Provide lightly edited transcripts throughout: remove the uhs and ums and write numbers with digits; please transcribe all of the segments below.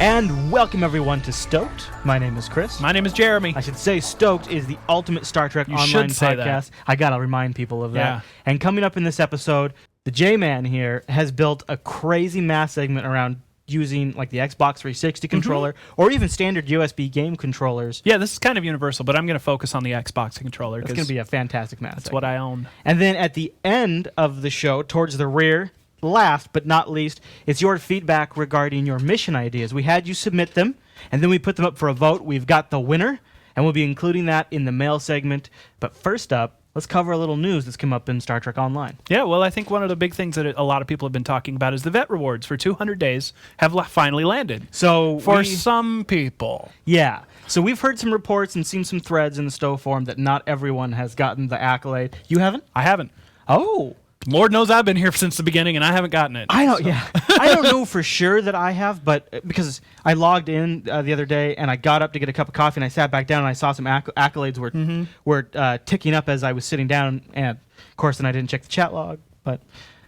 And welcome everyone to Stoked. My name is Chris. My name is Jeremy. I should say Stoked is the ultimate Star Trek online podcast. I gotta remind people of that. Yeah. And coming up in this episode, the J-Man here has built a crazy math segment around using like the Xbox 360 controller or even standard USB game controllers. Yeah, this is kind of universal, but I'm going to focus on the Xbox controller. It's going to be a fantastic math That's segment. what I own. And then at the end of the show, towards the rear, last but not least, it's your feedback regarding your mission ideas. We had you submit them, and then we put them up for a vote. We've got the winner, and we'll be including that in the mail segment. But first up, let's cover a little news that's come up in Star Trek Online. Yeah, well, I think one of the big things that a lot of people have been talking about is the vet rewards for 200 days have finally landed. So for some people. Yeah. So we've heard some reports and seen some threads in the Stowe forum that not everyone has gotten the accolade. You haven't? I haven't. Oh. Lord knows I've been here since the beginning, and I haven't gotten it. I don't. So. Yeah, I don't know for sure that I have, but because I logged in the other day and I got up to get a cup of coffee and I sat back down and I saw some accolades were ticking up as I was sitting down, and of course then I didn't check the chat log, but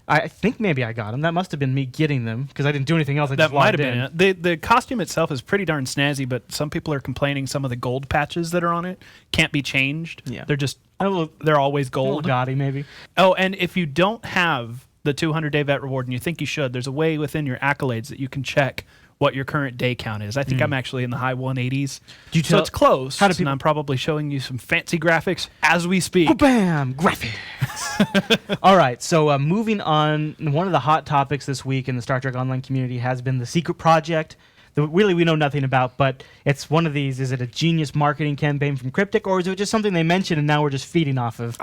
I think maybe I got them. That must have been me getting them because I didn't do anything else. I just logged in. That might have been it. The costume itself is pretty darn snazzy, but some people are complaining some of the gold patches that are on it can't be changed. Yeah, they're just they're always gold. Gaudy maybe. Oh, and if you don't have the 200-day vet reward and you think you should, there's a way within your accolades that you can check what your current day count is. I think I'm actually in the high 180s. So it's close. How do people? And I'm probably showing you some fancy graphics as we speak. Oh, bam! Graphics. All right, so moving on, one of the hot topics this week in the Star Trek Online community has been the secret project that really we know nothing about, but it's one of these. Is it a genius marketing campaign from Cryptic, or is it just something they mentioned and now we're just feeding off of?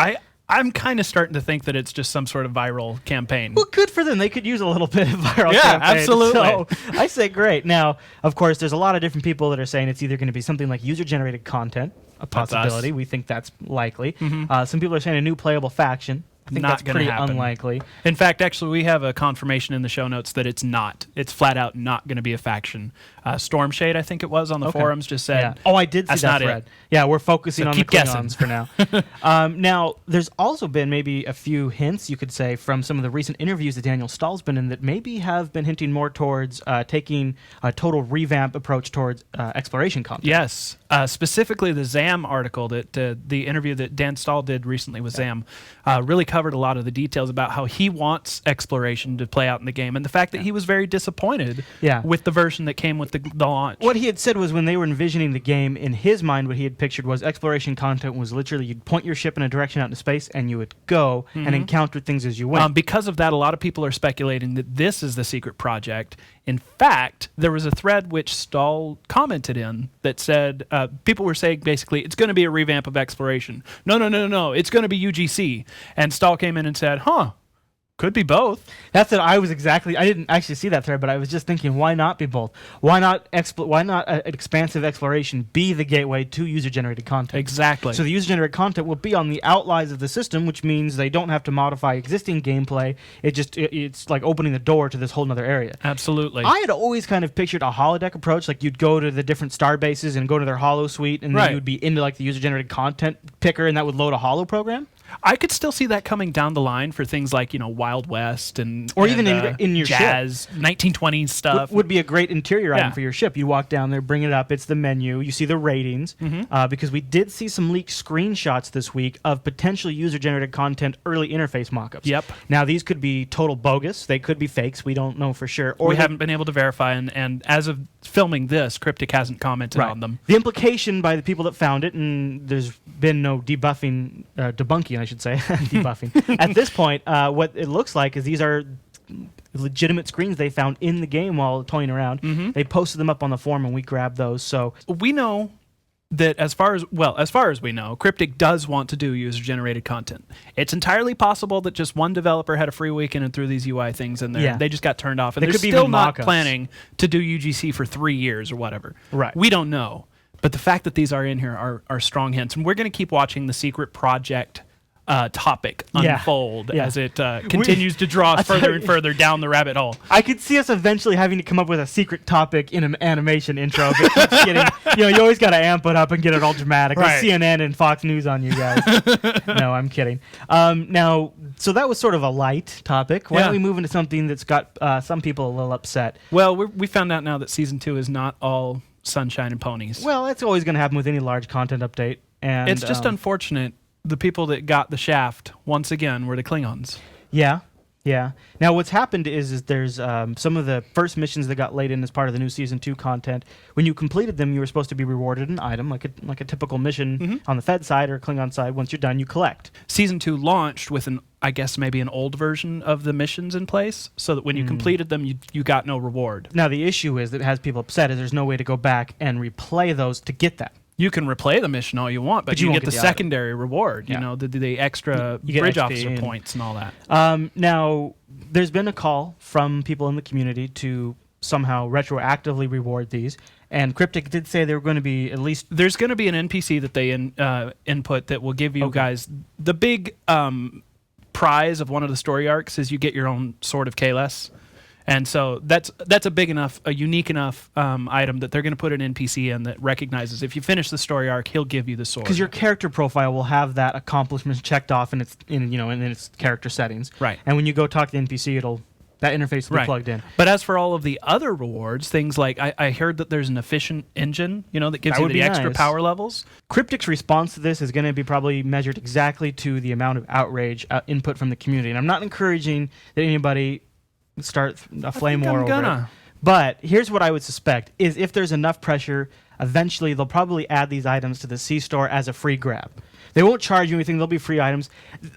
I'm kind of starting to think that it's just some sort of viral campaign. Well, good for them. They could use a little bit of viral campaign. Yeah, absolutely. So I say great. Now, of course, there's a lot of different people that are saying it's either going to be something like user-generated content, a possibility. We think that's likely. Some people are saying a new playable faction. I think that's pretty unlikely. In fact, actually, we have a confirmation in the show notes that it's not. It's flat out not going to be a faction. Stormshade, I think it was, on the forums just said. Yeah. Oh, I did see that thread. Yeah, we're focusing on the Klingons for now. Now, there's also been maybe a few hints, you could say, from some of the recent interviews that Daniel Stahl's been in that maybe have been hinting more towards taking a total revamp approach towards exploration content. Yes. Specifically, the ZAM article, that the interview that Dan Stahl did recently with ZAM, really covered a lot of the details about how he wants exploration to play out in the game, and the fact that he was very disappointed with the version that came with the launch. What he had said was when they were envisioning the game, in his mind, what he had pictured was exploration content was literally you'd point your ship in a direction out into space and you would go and encounter things as you went. Because of that, a lot of people are speculating that this is the secret project. In fact, there was a thread which Stahl commented in that said, people were saying basically, it's going to be a revamp of exploration. No, it's going to be UGC. And Stahl came in and said, could be both. That's what I was exactly. I didn't actually see that thread, but I was just thinking, why not be both? Why not expansive exploration be the gateway to user-generated content? Exactly. So the user-generated content will be on the outlines of the system, which means they don't have to modify existing gameplay. It's like opening the door to this whole other area. Absolutely. I had always kind of pictured a holodeck approach, like you'd go to the different star bases and go to their holo suite, and then you would be into like the user-generated content picker, and that would load a holo program. I could still see that coming down the line for things like, Wild West and even in your jazz, ship. 1920s stuff. Would be a great interior item for your ship. You walk down there, bring it up, it's the menu, you see the ratings, because we did see some leaked screenshots this week of potential user-generated content early interface mockups. Yep. Now, these could be total bogus. They could be fakes. We don't know for sure. Or we haven't been able to verify, and as of filming this, Cryptic hasn't commented on them. The implication by the people that found it, and there's been no debunking, I should say, debuffing. At this point, what it looks like is these are legitimate screens they found in the game while toying around. They posted them up on the forum, and we grabbed those. So we know that as far as we know, Cryptic does want to do user-generated content. It's entirely possible that just one developer had a free weekend and threw these UI things in there. Yeah. They just got turned off, and they're could be still even not mock-ups. planning to do UGC for 3 years or whatever. Right. We don't know. But the fact that these are in here are strong hints. And we're going to keep watching the secret project topic Yeah. unfold Yeah. as it continues to draw us further and further down the rabbit hole. I could see us eventually having to come up with a secret topic in an animation intro, but it keeps getting, you always got to amp it up and get it all dramatic. Like Right. CNN and Fox News on you guys. No, I'm kidding. Now, so that was sort of a light topic. Why Yeah. don't we move into something that's got some people a little upset? Well, we found out now that season 2 is not all sunshine and ponies. Well, that's always going to happen with any large content update. And It's just unfortunate. The people that got the shaft once again were the Klingons. Yeah. Now, what's happened is there's some of the first missions that got laid in as part of the new season 2 content. When you completed them, you were supposed to be rewarded an item, like a typical mission on the Fed side or Klingon side. Once you're done, you collect. Season 2 launched with I guess maybe an old version of the missions in place, so that when you completed them, you got no reward. Now, the issue is that has people upset is there's no way to go back and replay those to get that. You can replay the mission all you want, but you won't get the get the item. secondary reward. Yeah. You know, the extra You get bridge XP officer and- points and all that. Now, there's been a call from people in the community to somehow retroactively reward these, and Cryptic did say they were going to be at least. There's going to be an NPC that they input that will give you guys the big prize of one of the story arcs is you get your own Sword of Kahless. And so that's a big enough, a unique enough item that they're going to put an NPC in that recognizes if you finish the story arc, he'll give you the sword. Because your character profile will have that accomplishment checked off in its character settings. Right. And when you go talk to the NPC, that interface will be Right. plugged in. But as for all of the other rewards, things like I heard that there's an efficient engine, that gives That you would the be extra nice. power levels. Cryptic's response to this is going to be probably measured exactly to the amount of outrage input from the community. And I'm not encouraging that anybody start a flame war over it. But here's what I would suspect is if there's enough pressure, eventually they'll probably add these items to the C-Store as a free grab. They won't charge you anything. They'll be free items.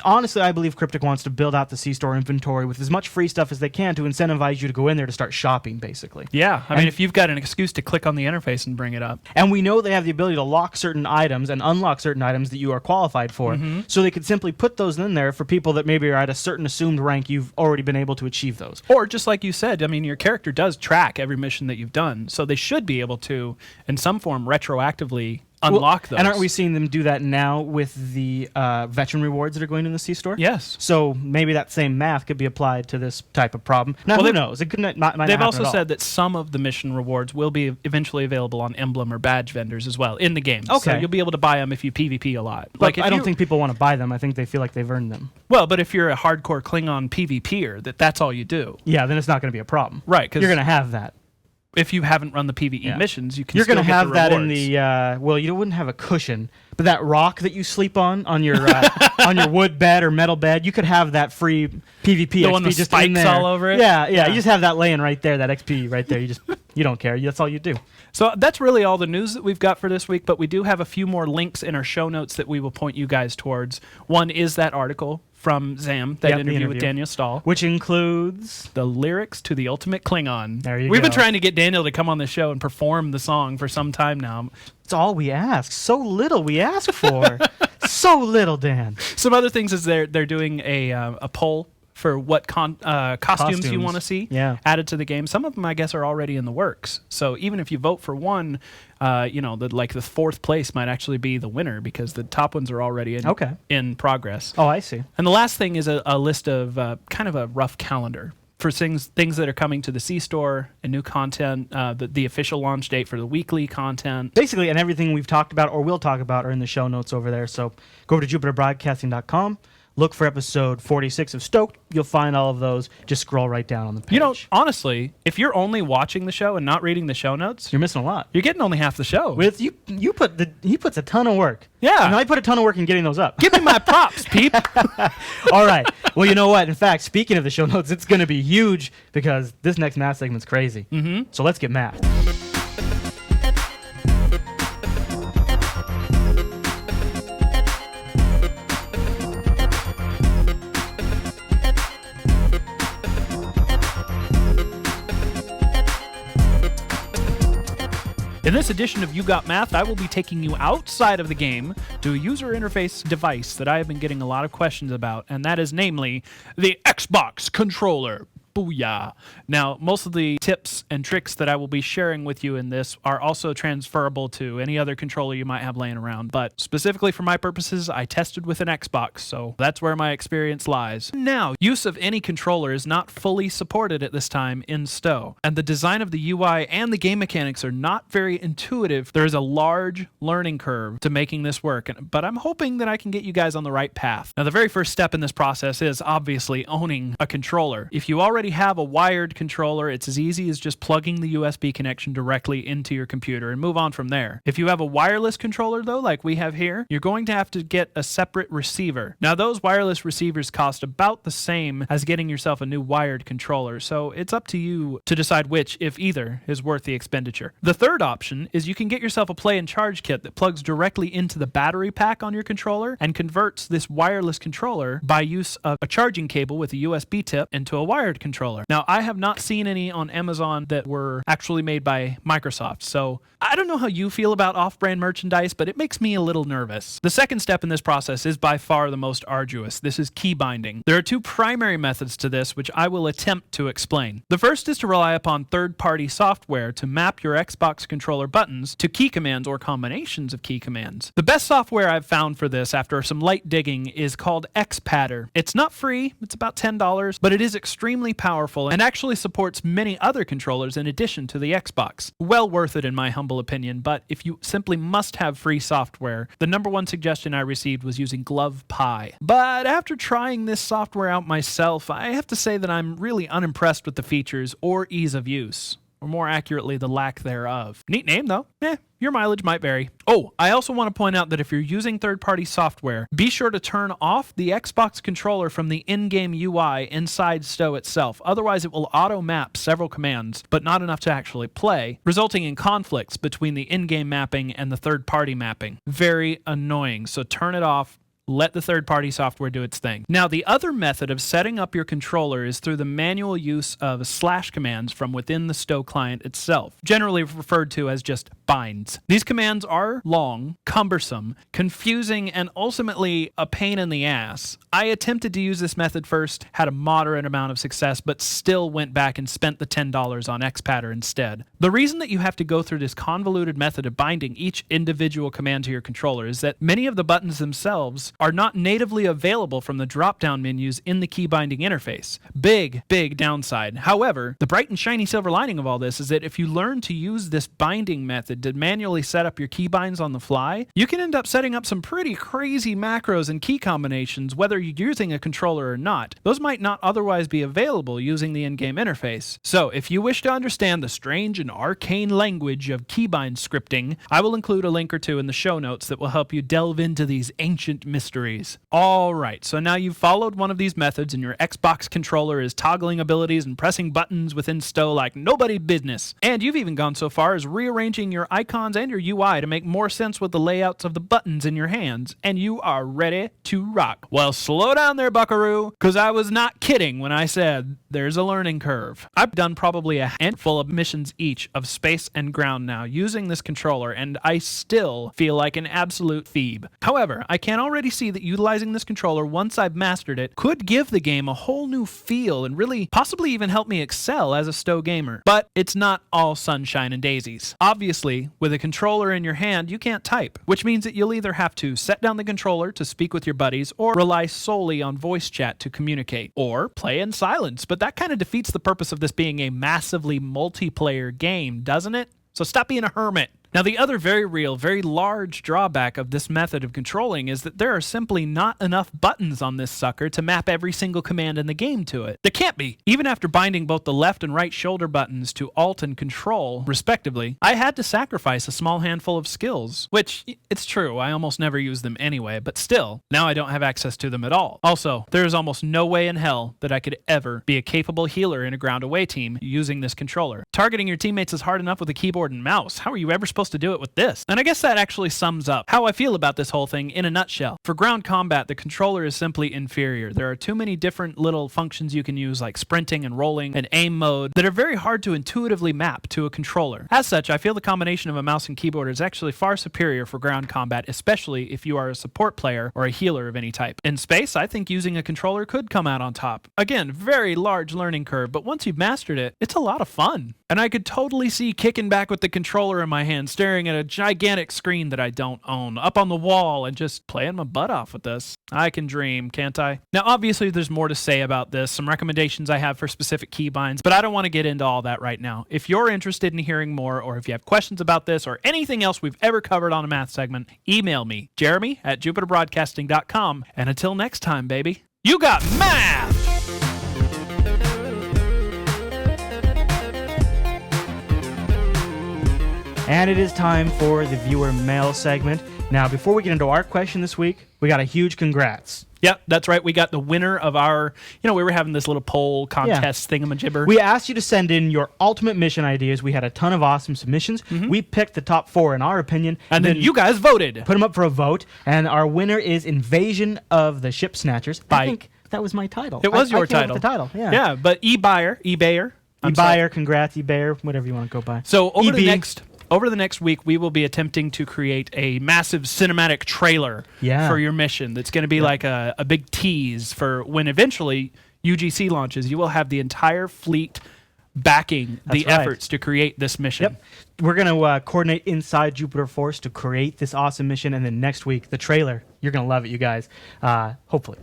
Honestly, I believe Cryptic wants to build out the C-Store inventory with as much free stuff as they can to incentivize you to go in there to start shopping, basically. Yeah. I mean, if you've got an excuse to click on the interface and bring it up. And we know they have the ability to lock certain items and unlock certain items that you are qualified for. So they could simply put those in there for people that maybe are at a certain assumed rank you've already been able to achieve those. Or just like you said, I mean, your character does track every mission that you've done. So they should be able to, in some form, retroactively unlock those. And aren't we seeing them do that now with the veteran rewards that are going in the C-Store? Yes. So maybe that same math could be applied to this type of problem. Now, who knows? It could not might not They've happen also at all. said that some of the mission rewards will be eventually available on emblem or badge vendors as well in the game. So Okay. you'll be able to buy them if you PvP a lot. But if I don't you- think people want to buy them. I think they feel like they've earned them. Well, but if you're a hardcore Klingon PvPer, that's all you do. Yeah, then it's not going to be a problem. Right, 'cause You're going to have that. If you haven't run the PvE Yeah. missions, you can You're still going to get have the that in rewards. the well, you wouldn't have a cushion, but that rock that you sleep on your on your wood bed or metal bed, you could have that free PvP The XP one with just spikes in there. all over it? Yeah, Yeah. you just have that laying right there, that XP right there. You don't care. That's all you do. So that's really all the news that we've got for this week, but we do have a few more links in our show notes that we will point you guys towards. One is that article from Zam, that Yep, the interview with interview. Daniel Stahl. Which includes The lyrics to The Ultimate Klingon. There you We've been go. trying to get Daniel to come on the show and perform the song for some time now. it's all we ask. So little we ask for. So little, Dan. Some other things is they're doing a poll for what costumes you want to see Yeah. added to the game. Some of them, I guess, are already in the works. So even if you vote for one, the fourth place might actually be the winner because the top ones are already in progress. Oh, I see. And the last thing is a list of kind of a rough calendar for things that are coming to the C-Store and new content, the official launch date for the weekly content. Basically, and everything we've talked about or will talk about are in the show notes over there. So go over to jupiterbroadcasting.com. Look for episode 46 of Stoked. You'll find all of those. Just scroll right down on the page. Honestly, if you're only watching the show and not reading the show notes, You're missing a lot. you're getting only half the show. He puts a ton of work. Yeah. And I put a ton of work in getting those up. Give me my props, peep. All right. Well, you know what? In fact, speaking of the show notes, it's going to be huge because this next math segment's crazy. Mm-hmm. So let's get math. In this edition of You Got Math, I will be taking you outside of the game to a user interface device that I have been getting a lot of questions about, and that is namely the Xbox controller. Booyah. Now, most of the tips and tricks that I will be sharing with you in this are also transferable to any other controller you might have laying around, but specifically for my purposes, I tested with an Xbox, so that's where my experience lies. Now, use of any controller is not fully supported at this time in STO, and the design of the UI and the game mechanics are not very intuitive. There is a large learning curve to making this work, but I'm hoping that I can get you guys on the right path. Now, the very first step in this process is obviously owning a controller. If you already have a wired controller, it's as easy as just plugging the USB connection directly into your computer and move on from there. If you have a wireless controller though, like we have here, you're going to have to get a separate receiver. Now those wireless receivers cost about the same as getting yourself a new wired controller, so it's up to you to decide which, if either, is worth the expenditure. The third option is you can get yourself a play and charge kit that plugs directly into the battery pack on your controller and converts this wireless controller by use of a charging cable with a USB tip into a wired controller. Now, I have not seen any on Amazon that were actually made by Microsoft, so I don't know how you feel about off-brand merchandise, but it makes me a little nervous. The second step in this process is by far the most arduous. This is key binding. There are two primary methods to this, which I will attempt to explain. The first is to rely upon third-party software to map your Xbox controller buttons to key commands or combinations of key commands. The best software I've found for this after some light digging is called Xpadder. It's not free, it's about $10, but it is extremely powerful and actually supports many other controllers in addition to the Xbox. Well worth it in my humble opinion, but if you simply must have free software, the number one suggestion I received was using GlovePie. But after trying this software out myself, I have to say that I'm really unimpressed with the features or ease of use. Or more accurately, the lack thereof. Neat name though. Your mileage might vary. Oh, I also want to point out that if you're using third-party software, be sure to turn off the Xbox controller from the in-game UI inside STO itself. Otherwise, it will auto-map several commands, but not enough to actually play, resulting in conflicts between the in-game mapping and the third-party mapping. Very annoying, so turn it off. Let the third-party software do its thing. Now, the other method of setting up your controller is through the manual use of slash commands from within the STO client itself, generally referred to as just binds. These commands are long, cumbersome, confusing, and ultimately a pain in the ass. I attempted to use this method first, had a moderate amount of success, but still went back and spent the $10 on Xpadder instead. The reason that you have to go through this convoluted method of binding each individual command to your controller is that many of the buttons themselves are not natively available from the drop-down menus in the key binding interface. Big downside. However, the bright and shiny silver lining of all this is that if you learn to use this binding method to manually set up your key binds on the fly, you can end up setting up some pretty crazy macros and key combinations whether you're using a controller or not. Those might not otherwise be available using the in-game interface. So, if you wish to understand the strange and arcane language of keybind scripting, I will include a link or two in the show notes that will help you delve into these ancient mysteries. Alright, so now you've followed one of these methods and your Xbox controller is toggling abilities and pressing buttons within STO like nobody's business. And you've even gone so far as rearranging your icons and your UI to make more sense with the layouts of the buttons in your hands, and you are ready to rock. Well, slow down there, buckaroo, because I was not kidding when I said there's a learning curve. I've done probably a handful of missions each of space and ground now using this controller, and I still feel like an absolute phoebe. However, I can already see that utilizing this controller once I've mastered it could give the game a whole new feel and really possibly even help me excel as a STO gamer. But it's not all sunshine and daisies. Obviously, with a controller in your hand, you can't type, which means that you'll either have to set down the controller to speak with your buddies or rely solely on voice chat to communicate, or play in silence, but that kind of defeats the purpose of this being a massively multiplayer game, doesn't it? So stop being a hermit. Now, the other very real, very large drawback of this method of controlling is that there are simply not enough buttons on this sucker to map every single command in the game to it. There can't be. Even after binding both the left and right shoulder buttons to Alt and Control, respectively, I had to sacrifice a small handful of skills, which, it's true, I almost never use them anyway, but still, now I don't have access to them at all. Also, there is almost no way in hell that I could ever be a capable healer in a ground away team using this controller. Targeting your teammates is hard enough with a keyboard and mouse. How are you ever supposed supposed to do it with this? And I guess that actually sums up how I feel about this whole thing in a nutshell. For ground combat, the controller is simply inferior. There are too many different little functions you can use, like sprinting and rolling and aim mode, that are very hard to intuitively map to a controller. As such, I feel the combination of a mouse and keyboard is actually far superior for ground combat, especially if you are a support player or a healer of any type. In space, I think using a controller could come out on top. Again, very large learning curve, but once you've mastered it, it's a lot of fun. And I could totally see kicking back with the controller in my hand, staring at a gigantic screen that I don't own, up on the wall, and just playing my butt off with this. I can dream, can't I? Now, obviously, there's more to say about this, some recommendations I have for specific keybinds, but I don't want to get into all that right now. If you're interested in hearing more, or if you have questions about this or anything else we've ever covered on a math segment, email me, jeremy@jupiterbroadcasting.com. And until next time, baby, you got math! And it is time for the viewer mail segment. Now, before we get into our question this week, we got a huge congrats. Yep, that's right. We got the winner of our, we were having this little poll contest thingamajibber. We asked you to send in your ultimate mission ideas. We had a ton of awesome submissions. We picked the top 4 in our opinion. And then you guys voted. Put them up for a vote. And our winner is Invasion of the Ship Snatchers. I think that was my title. It was your title. title. The title, yeah. Yeah, but eBayer. eBayer, congrats, eBayer, whatever you want to go by. So over the next week, we will be attempting to create a massive cinematic trailer for your mission that's going to be like a big tease for when eventually UGC launches. You will have the entire fleet backing efforts to create this mission. Yep. We're going to coordinate inside Jupiter Force to create this awesome mission, and then next week, the trailer. You're going to love it, you guys. Hopefully.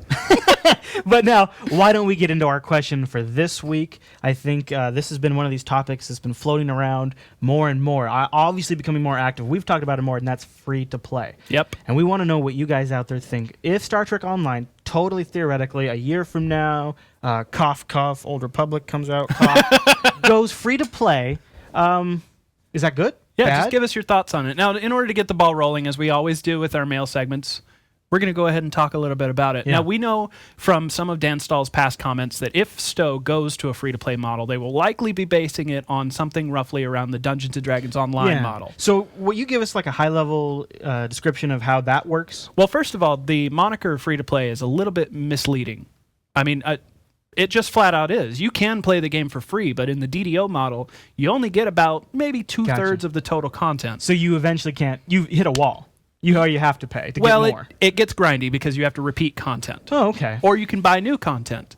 But now, why don't we get into our question for this week? I think this has been one of these topics that's been floating around more and more. Obviously becoming more active. We've talked about it more, and that's free to play. Yep. And we want to know what you guys out there think. If Star Trek Online, totally theoretically, a year from now, cough, cough, Old Republic comes out, cough, goes free to play, is that good? Yeah, Bad? just give us your thoughts on it. Now, in order to get the ball rolling, as we always do with our mail segments, we're going to go ahead and talk a little bit about it. Yeah. Now, we know from some of Dan Stahl's past comments that if STO goes to a free-to-play model, they will likely be basing it on something roughly around the Dungeons & Dragons Online model. So will you give us like a high-level description of how that works? Well, first of all, the moniker free-to-play is a little bit misleading. I mean, it just flat out is. You can play the game for free, but in the DDO model, you only get about maybe two-thirds of the total content. So you eventually can't... You hit a wall. You have to pay to get more. It gets grindy because you have to repeat content. Oh, okay. Or you can buy new content.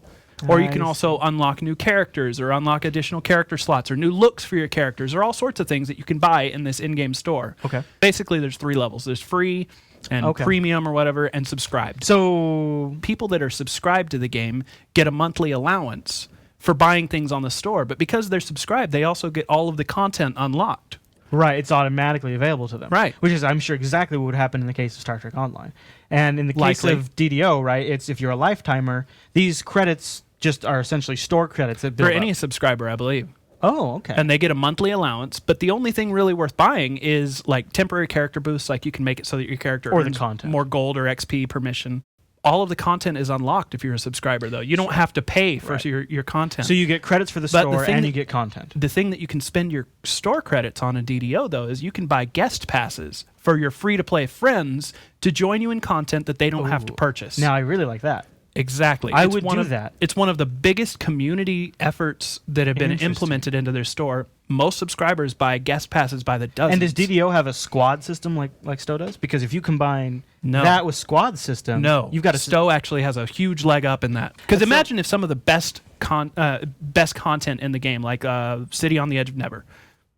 Or you can also unlock new characters or unlock additional character slots or new looks for your characters or all sorts of things that you can buy in this in-game store. Okay. Basically, there's 3 levels. There's free and premium or whatever and subscribed. So people that are subscribed to the game get a monthly allowance for buying things on the store. But because they're subscribed, they also get all of the content unlocked. Right, it's automatically available to them. Right. Which is, I'm sure, exactly what would happen in the case of Star Trek Online. And in the case of DDO, right, it's if you're a lifetimer, these credits just are essentially store credits that build for any subscriber, I believe. Oh, okay. And they get a monthly allowance, but the only thing really worth buying is like temporary character boosts, like you can make it so that your character earns more gold or XP per mission. All of the content is unlocked if you're a subscriber, though. You don't have to pay for your content. So you get credits for the store and you get content. The thing that you can spend your store credits on in DDO, though, is you can buy guest passes for your free-to-play friends to join you in content that they don't have to purchase. Now, I really like that. Exactly. I would do that. It's one of the biggest community efforts that have been implemented into their store. Most subscribers buy guest passes by the dozens. And does DDO have a squad system like STO does? Because if you combine that with squad system, you've got STO actually has a huge leg up in that. Because imagine if some of the best content in the game, like City on the Edge of Never,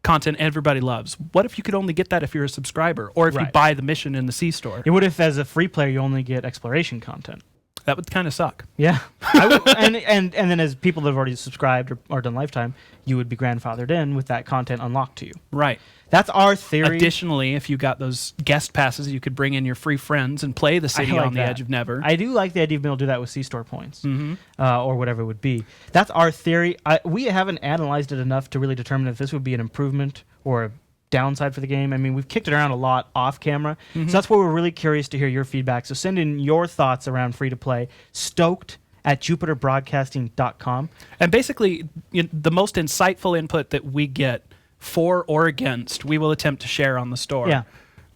content everybody loves. What if you could only get that if you're a subscriber, or if you buy the mission in the C store? What if, as a free player, you only get exploration content? That would kind of suck. Yeah. and then as people that have already subscribed or done Lifetime, you would be grandfathered in with that content unlocked to you. Right. That's our theory. Additionally, if you got those guest passes, you could bring in your free friends and play the City on the Edge of Never. I do like the idea of being able to do that with C-Store points or whatever it would be. That's our theory. We haven't analyzed it enough to really determine if this would be an improvement or a downside for the game. I mean, we've kicked it around a lot off camera. So that's why we're really curious to hear your feedback. So send in your thoughts around free-to-play. STOked@jupiterbroadcasting.com. And basically, the most insightful input that we get for or against, we will attempt to share on the store. Yeah.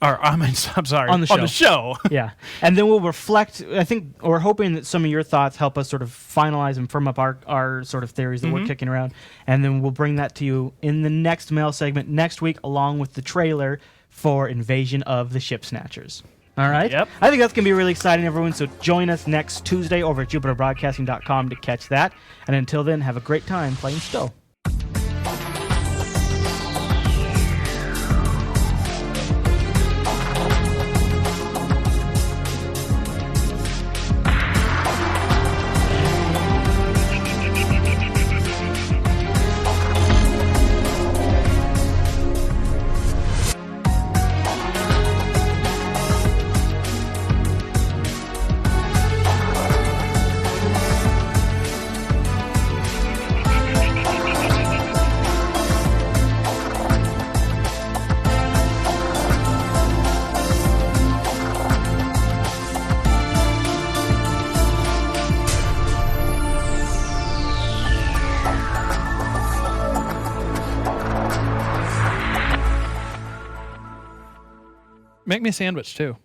Or, I'm sorry. On the On the show. Yeah. And then we'll reflect. I think we're hoping that some of your thoughts help us sort of finalize and firm up our sort of theories that we're kicking around. And then we'll bring that to you in the next mail segment next week, along with the trailer for Invasion of the Ship Snatchers. All right? Yep. I think that's going to be really exciting, everyone. So join us next Tuesday over at JupiterBroadcasting.com to catch that. And until then, have a great time playing Sto. Make me a sandwich, too.